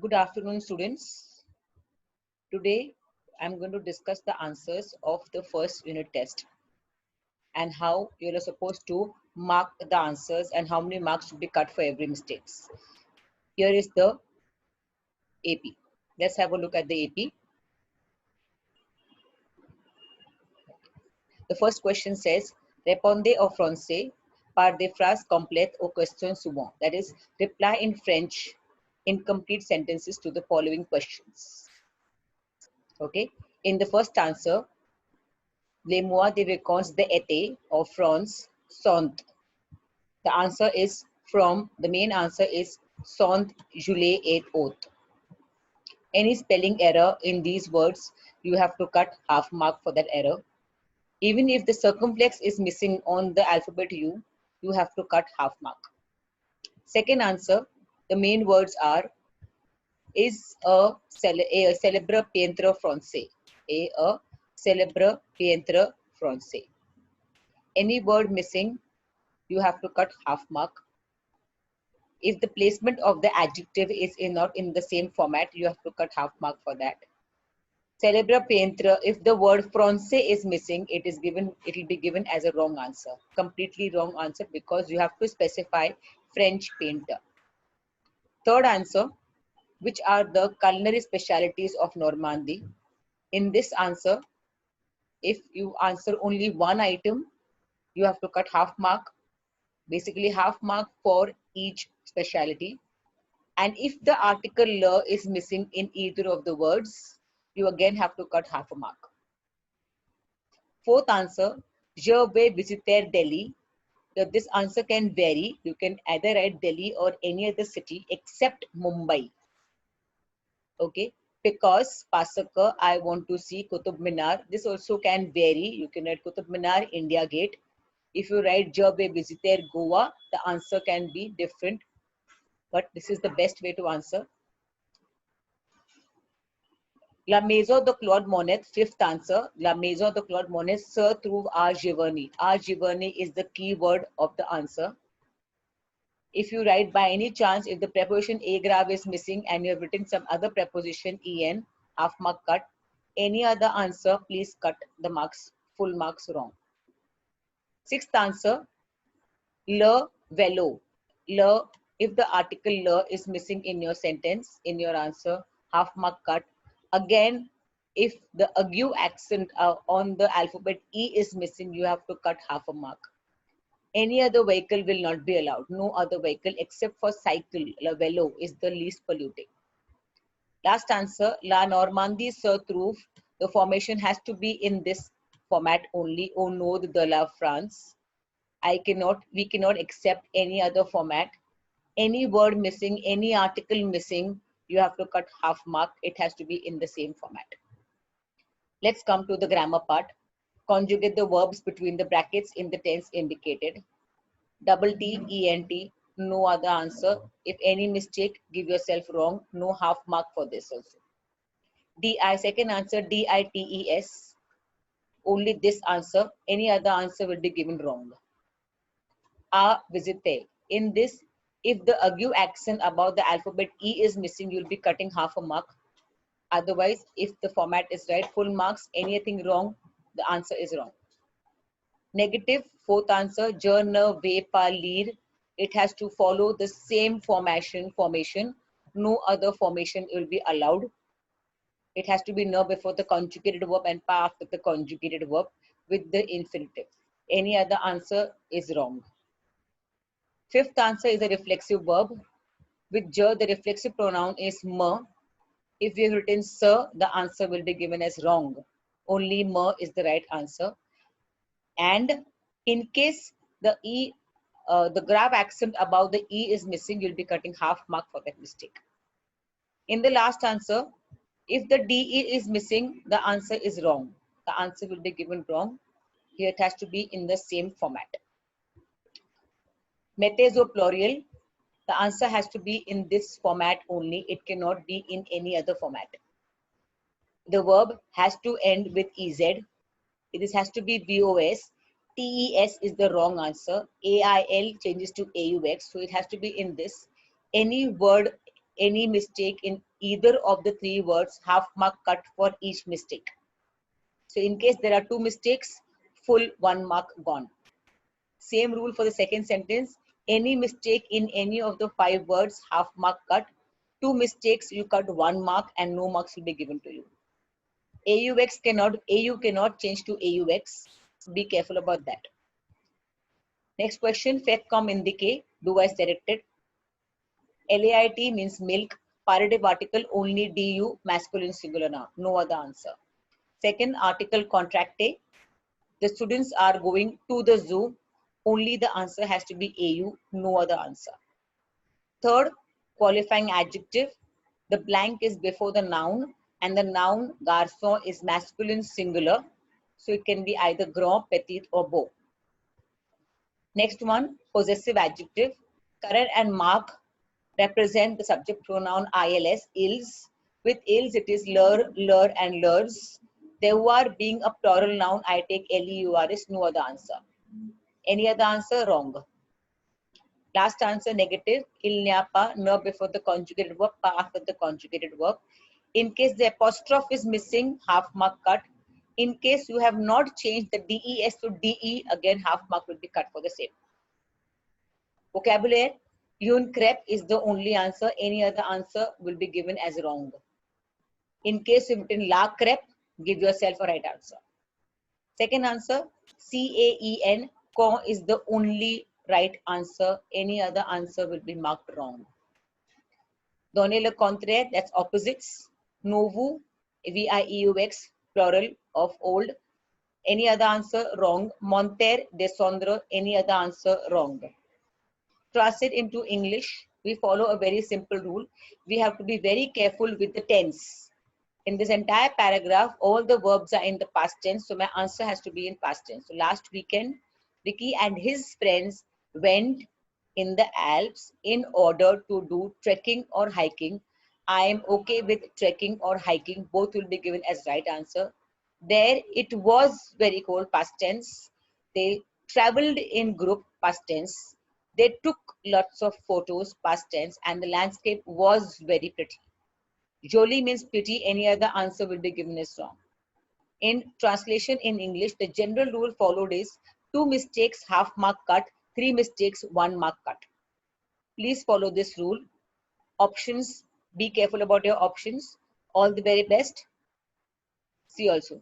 Good afternoon, students. Today, I'm going to discuss the answers of the first unit test and how you're supposed to mark the answers and how many marks should be cut for every mistakes. Here is the AP. Let's have a look at the AP. The first question says, Répondez en français par des phrases complètes aux questions suivantes. That is, reply in French in complete sentences to the following questions. Okay. In the first answer, les mois de vacances d'été of France sont. The answer is the main answer is sont, juillet et août. Any spelling error in these words, you have to cut half mark for that error. Even if the circumflex is missing on the alphabet U, you have to cut half mark. Second answer, the main words are is a célèbre peintre français. A célèbre peintre français. Any word missing, you have to cut half mark. If the placement of the adjective is not in the same format, you have to cut half mark for that. Célèbre peintre, if the word français is missing, it will be given as a wrong answer. Completely wrong answer because you have to specify French painter. Third answer, which are the culinary specialities of Normandy? In this answer, if you answer only one item, you have to cut half mark. Basically half mark for each specialty. And if the article le is missing in either of the words, you again have to cut half a mark. Fourth answer, je vais visiter Delhi. This answer can vary. You can either write Delhi or any other city except Mumbai. Okay, because Pasaka, I want to see Qutub Minar. This also can vary. You can write Qutub Minar, India Gate. If you write je vais visiter Goa, the answer can be different. But this is the best way to answer. La maison de Claude Monet, fifth answer. La maison de Claude Monet se trouve à Giverny. À Giverny is the key word of the answer. If you write by any chance, if the preposition a grave is missing and you have written some other preposition en, half mark cut. Any other answer, please cut the marks, full marks wrong. Sixth answer, le vélo. Le, if the article le is missing in your sentence, in your answer, half mark cut. Again, if the ague accent on the alphabet E is missing, you have to cut half a mark. Any other vehicle will not be allowed. No other vehicle except for cycle. Le vélo is the least polluting. Last answer, La Normandie se trouve. The formation has to be in this format only. Au nord de la France. We cannot accept any other format. Any word missing, any article missing, you have to cut half mark. It has to be in the same format. Let's come to the grammar part. Conjugate the verbs between the brackets in the tense indicated. Double T, ENT, no other answer. If any mistake, give yourself wrong. No half mark for this also. DI, second answer, DITES. Only this answer. Any other answer will be given wrong. A visite. In this, if the ague accent about the alphabet E is missing, you'll be cutting half a mark. Otherwise, if the format is right, full marks, anything wrong, the answer is wrong. Negative, fourth answer, je ne vais pas lire. It has to follow the same formation. No other formation will be allowed. It has to be ne before the conjugated verb and pa after the conjugated verb with the infinitive. Any other answer is wrong. Fifth answer is a reflexive verb. With je, the reflexive pronoun is me. If we have written sir, the answer will be given as wrong. Only me is the right answer. And in case the the grave accent above the E is missing, you'll be cutting half mark for that mistake. In the last answer, if the DE is missing, the answer is wrong. The answer will be given wrong. Here it has to be in the same format. Metes or plural, the answer has to be in this format only. It cannot be in any other format. The verb has to end with EZ. This has to be VOS. TES is the wrong answer. AIL changes to AUX. So it has to be in this. Any word, any mistake in either of the three words, half mark cut for each mistake. So in case there are two mistakes, full 1 mark gone. Same rule for the second sentence. Any mistake in any of the 5 words, half mark cut. 2 mistakes, you cut 1 mark and no marks will be given to you. AU cannot change to AUX. Be careful about that. Next question, fec com indicate, do as directed. LAIT means milk. Parative article only DU, masculine singular noun. No other answer. Second article contracte. The students are going to the zoo. Only the answer has to be AU, no other answer. Third, qualifying adjective. The blank is before the noun and the noun garçon is masculine singular. So it can be either grand, petit or beau. Next one, possessive adjective. Karan and Mark represent the subject pronoun ILS, ils. With ils, it is lur, lur and lurs. Devoir being a plural noun, I take LEURS, no other answer. Any other answer? Wrong. Last answer, negative. Il n'y a pas, ne before the conjugated verb, pas after the conjugated verb. In case the apostrophe is missing, half mark cut. In case you have not changed the DES to DE, again half mark will be cut for the same. Vocabulary, une crêpe is the only answer. Any other answer will be given as wrong. In case you've written la crêpe, give yourself a right answer. Second answer, CAEN, con is the only right answer. Any other answer will be marked wrong. Donner le contraire, that's opposites. Nouveau, VIEUX, plural of old. Any other answer? Wrong. Monter, descendre, any other answer? Wrong. Translate into English, we follow a very simple rule. We have to be very careful with the tense. In this entire paragraph, all the verbs are in the past tense, so my answer has to be in past tense. So last weekend, Vicky and his friends went in the Alps in order to do trekking or hiking. I am okay with trekking or hiking. Both will be given as right answer. There it was very cold, past tense. They traveled in group, past tense. They took lots of photos, past tense, and the landscape was very pretty. Jolly means pretty. Any other answer will be given as wrong. In translation in English, the general rule followed is 2 mistakes, half mark cut, 3 mistakes, 1 mark cut. Please follow this rule. Options, be careful about your options. All the very best. See you also.